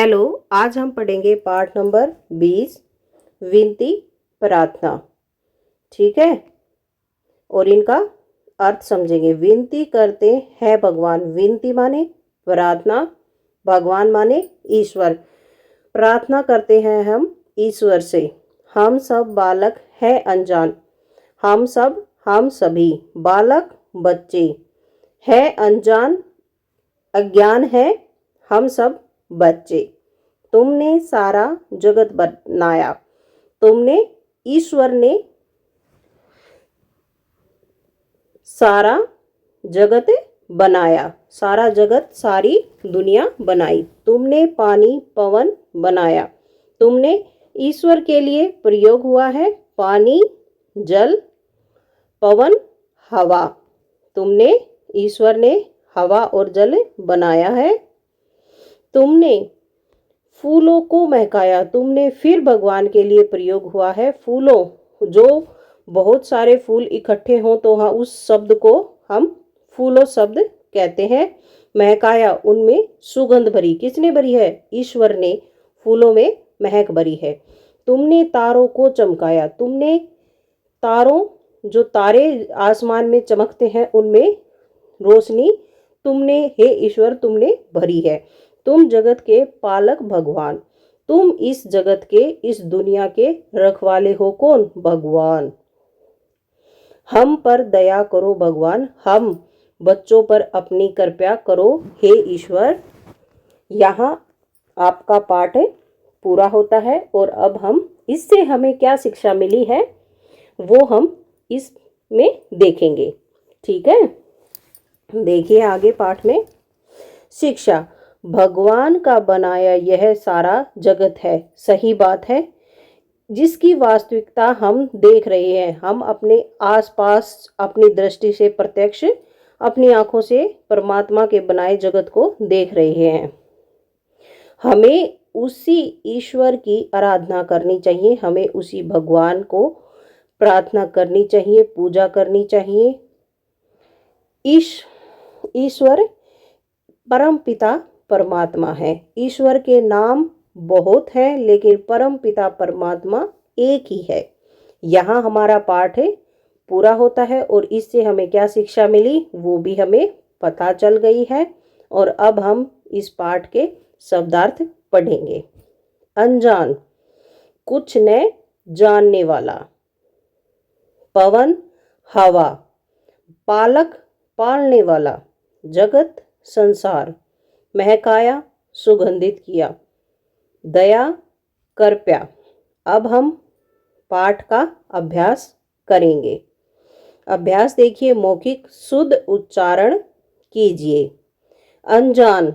Hello, आज हम पढ़ेंगे पाठ नंबर 20 विनती प्रार्थना। ठीक है, और इनका अर्थ समझेंगे। विनती करते हैं भगवान, विनती माने प्रार्थना, भगवान माने ईश्वर। प्रार्थना करते हैं हम ईश्वर से। हम सब बालक हैं अनजान, हम सभी बालक बच्चे हैं अनजान, अज्ञान है हम सब बच्चे। तुमने सारा जगत बनाया, तुमने ईश्वर ने सारा जगत बनाया, सारा जगत सारी दुनिया बनाई। तुमने पानी पवन बनाया, तुमने ईश्वर के लिए प्रयोग हुआ है पानी जल पवन हवा। तुमने ईश्वर ने हवा और जल बनाया है। तुमने फूलों को महकाया, तुमने फिर भगवान के लिए प्रयोग हुआ है फूलों। जो बहुत सारे फूल इकट्ठे हों तो हाँ, उस शब्द को हम फूलों शब्द कहते हैं। महकाया, उनमें सुगंध भरी। किसने भरी है? ईश्वर ने फूलों में महक भरी है। तुमने तारों को चमकाया, तुमने तारों, जो तारे आसमान में चमकते हैं उनमें रोशनी तुमने, हे ईश्वर, तुमने भरी है। तुम जगत के पालक भगवान, तुम इस जगत के, इस दुनिया के रखवाले हो। कौन? भगवान। हम पर दया करो भगवान, हम बच्चों पर अपनी कृपा करो हे ईश्वर। यहाँ आपका पाठ पूरा होता है और अब हम इससे हमें क्या शिक्षा मिली है वो हम इसमें देखेंगे। ठीक है, देखिए आगे पाठ में। शिक्षा। भगवान का बनाया यह सारा जगत है, सही बात है, जिसकी वास्तविकता हम देख रहे हैं। हम अपने आसपास अपनी दृष्टि से प्रत्यक्ष अपनी आंखों से परमात्मा के बनाए जगत को देख रहे हैं। हमें उसी ईश्वर की आराधना करनी चाहिए, हमें उसी भगवान को प्रार्थना करनी चाहिए, पूजा करनी चाहिए। ईश्वर परम पिता परमात्मा है। ईश्वर के नाम बहुत हैं लेकिन परम पिता परमात्मा एक ही है। यहाँ हमारा पाठ पूरा होता है और इससे हमें क्या शिक्षा मिली वो भी हमें पता चल गई है। और अब हम इस पाठ के शब्दार्थ पढ़ेंगे। अनजान, कुछ न जानने वाला। पवन हवा, पालक पालने वाला। जगत संसार, महकाया सुगंधित किया। दया कृपया। अब हम पाठ का अभ्यास करेंगे। अभ्यास देखिए, मौखिक शुद्ध उच्चारण कीजिए। अनजान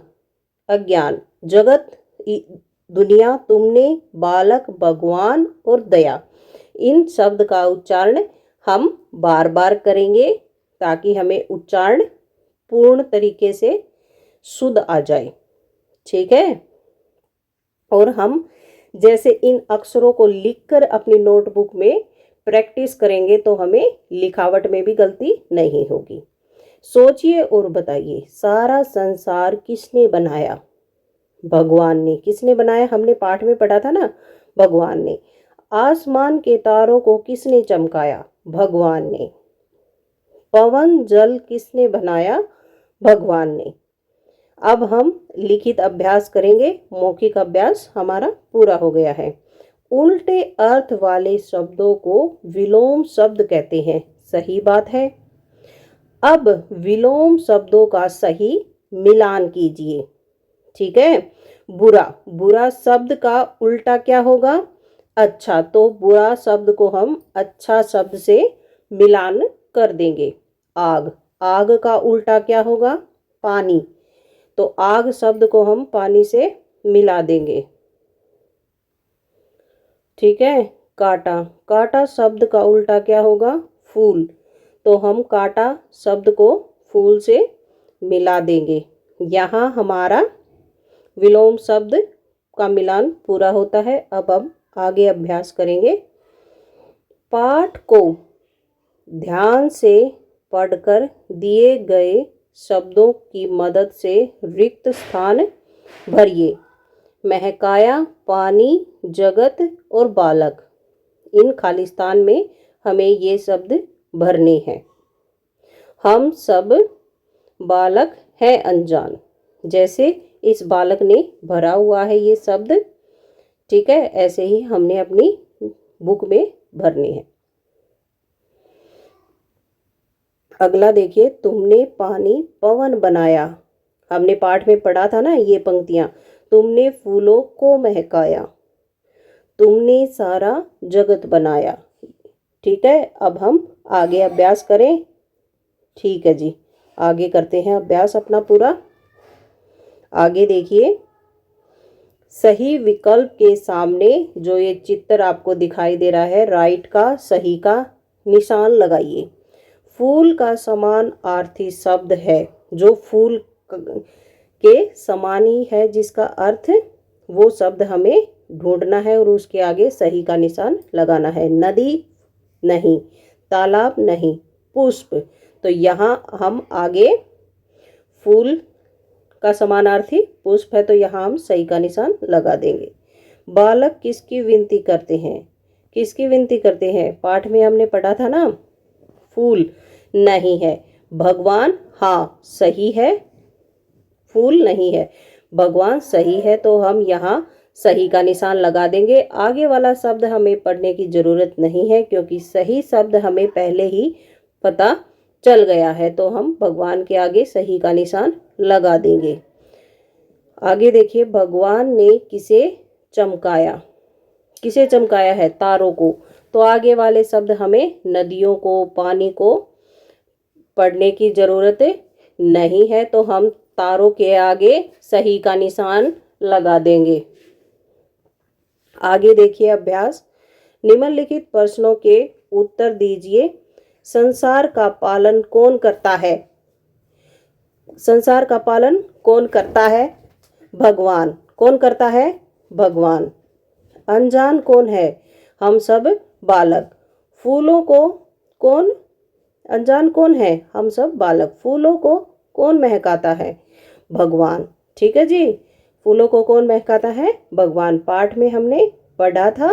अज्ञान, जगत दुनिया, तुमने बालक भगवान और दया। इन शब्द का उच्चारण हम बार बार करेंगे ताकि हमें उच्चारण पूर्ण तरीके से शुद्ध आ जाए। ठीक है, और हम जैसे इन अक्षरों को लिखकर अपनी नोटबुक में प्रैक्टिस करेंगे तो हमें लिखावट में भी गलती नहीं होगी। सोचिए और बताइए, सारा संसार किसने बनाया? भगवान ने। किसने बनाया? हमने पाठ में पढ़ा था ना, भगवान ने। आसमान के तारों को किसने चमकाया? भगवान ने। पवन जल किसने बनाया? भगवान ने। अब हम लिखित अभ्यास करेंगे। मौखिक अभ्यास हमारा पूरा हो गया है। उल्टे अर्थ वाले शब्दों को विलोम शब्द कहते हैं, सही बात है। अब विलोम शब्दों का सही मिलान कीजिए। ठीक है, बुरा, बुरा शब्द का उल्टा क्या होगा? अच्छा, तो बुरा शब्द को हम अच्छा शब्द से मिलान कर देंगे। आग, आग का उल्टा क्या होगा? पानी, तो आग शब्द को हम पानी से मिला देंगे। ठीक है, कांटा, कांटा शब्द का उल्टा क्या होगा? फूल, तो हम कांटा शब्द को फूल से मिला देंगे। यहाँ हमारा विलोम शब्द का मिलान पूरा होता है। अब हम आगे अभ्यास करेंगे। पाठ को ध्यान से पढ़कर दिए गए शब्दों की मदद से रिक्त स्थान भरिए। महकाया, पानी, जगत और बालक। इन खालिस्तान में हमें ये शब्द भरने हैं। हम सब बालक है अनजान, जैसे इस बालक ने भरा हुआ है ये शब्द, ठीक है, ऐसे ही हमने अपनी बुक में भरने हैं। अगला देखिए, तुमने पानी पवन बनाया। हमने पाठ में पढ़ा था ना ये पंक्तियां, तुमने फूलों को महकाया, तुमने सारा जगत बनाया। ठीक है, अब हम आगे अभ्यास करें। ठीक है जी, आगे करते हैं अभ्यास अपना पूरा। आगे देखिए, सही विकल्प के सामने जो ये चित्र आपको दिखाई दे रहा है, राइट का सही का निशान लगाइए। फूल का समान अर्थी शब्द है, जो फूल के समान ही है जिसका अर्थ, वो शब्द हमें ढूंढना है और उसके आगे सही का निशान लगाना है। नदी नहीं, तालाब नहीं, पुष्प। तो यहाँ हम आगे फूल का समानार्थी पुष्प है, तो यहाँ हम सही का निशान लगा देंगे। बालक किसकी विनती करते हैं? किसकी विनती करते हैं? पाठ में हमने पढ़ा था ना, फूल नहीं है, भगवान हाँ सही है, फूल नहीं है, भगवान सही है, तो हम यहाँ सही का निशान लगा देंगे। आगे वाला शब्द हमें पढ़ने की जरूरत नहीं है, क्योंकि सही शब्द हमें पहले ही पता चल गया है, तो हम भगवान के आगे सही का निशान लगा देंगे। आगे देखिए, भगवान ने किसे चमकाया? किसे चमकाया है? तारों को। तो आगे वाले शब्द हमें नदियों को, पानी को पढ़ने की जरूरत नहीं है, तो हम तारों के आगे सही का निशान लगा देंगे। आगे देखिए अभ्यास, निम्नलिखित प्रश्नों के उत्तर दीजिए। संसार का पालन कौन करता है? संसार का पालन कौन करता है? भगवान। कौन करता है? भगवान। अनजान कौन है? हम सब बालक। फूलों को कौन, अनजान कौन है? हम सब बालक। फूलों को कौन महकाता है? भगवान। ठीक है जी, फूलों को कौन महकाता है? भगवान। पाठ में हमने पढ़ा था।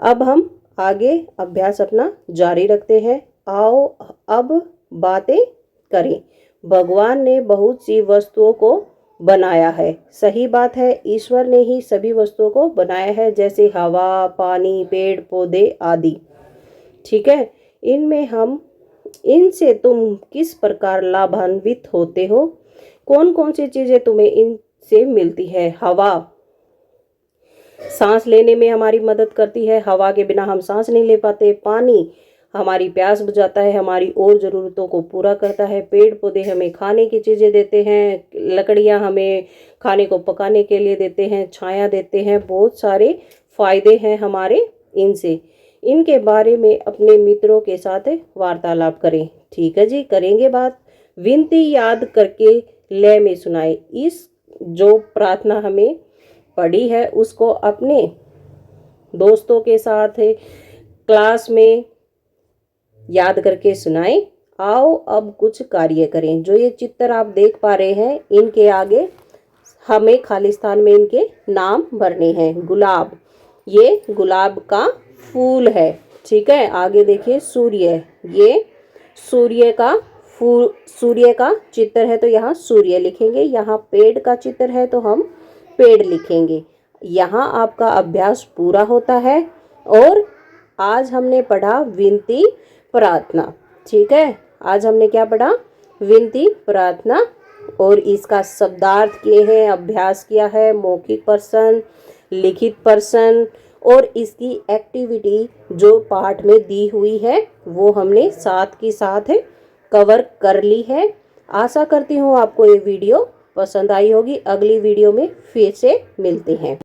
अब हम आगे अभ्यास अपना जारी रखते हैं। आओ अब बातें करें। भगवान ने बहुत सी वस्तुओं को बनाया है। सही बात है, ईश्वर ने ही सभी वस्तुओं को बनाया है, जैसे हवा, पानी, पेड़ पौधे आदि। ठीक है, इनसे तुम किस प्रकार लाभान्वित होते हो? कौन कौन सी चीजें तुम्हें इनसे मिलती है? हवा सांस लेने में हमारी मदद करती है, हवा के बिना हम सांस नहीं ले पाते। पानी हमारी प्यास बुझाता है, हमारी और ज़रूरतों को पूरा करता है। पेड़ पौधे हमें खाने की चीज़ें देते हैं, लकड़ियाँ हमें खाने को पकाने के लिए देते हैं, छाया देते हैं। बहुत सारे फायदे हैं हमारे इनसे। इनके बारे में अपने मित्रों के साथ वार्तालाप करें। ठीक है जी, करेंगे बात। विनती याद करके लय में सुनाए। इस जो प्रार्थना हमें पढ़ी है उसको अपने दोस्तों के साथ क्लास में याद करके सुनाएं। आओ अब कुछ कार्य करें। जो ये चित्र आप देख पा रहे हैं, इनके आगे हमें खालिस्तान में इनके नाम भरने हैं। गुलाब, ये गुलाब का फूल है। ठीक है, आगे देखिए सूर्य, ये सूर्य का फूल, सूर्य का चित्र है तो यहाँ सूर्य लिखेंगे। यहाँ पेड़ का चित्र है तो हम पेड़ लिखेंगे। यहाँ आपका अभ्यास पूरा होता है। और आज हमने पढ़ा विनती प्रार्थना। ठीक है, आज हमने क्या पढ़ा? विनती प्रार्थना। और इसका शब्दार्थ किए हैं, अभ्यास किया है, मौखिक प्रश्न, लिखित प्रश्न, और इसकी एक्टिविटी जो पाठ में दी हुई है वो हमने साथ की साथ कवर कर ली है। आशा करती हूँ आपको ये वीडियो पसंद आई होगी। अगली वीडियो में फिर से मिलते हैं।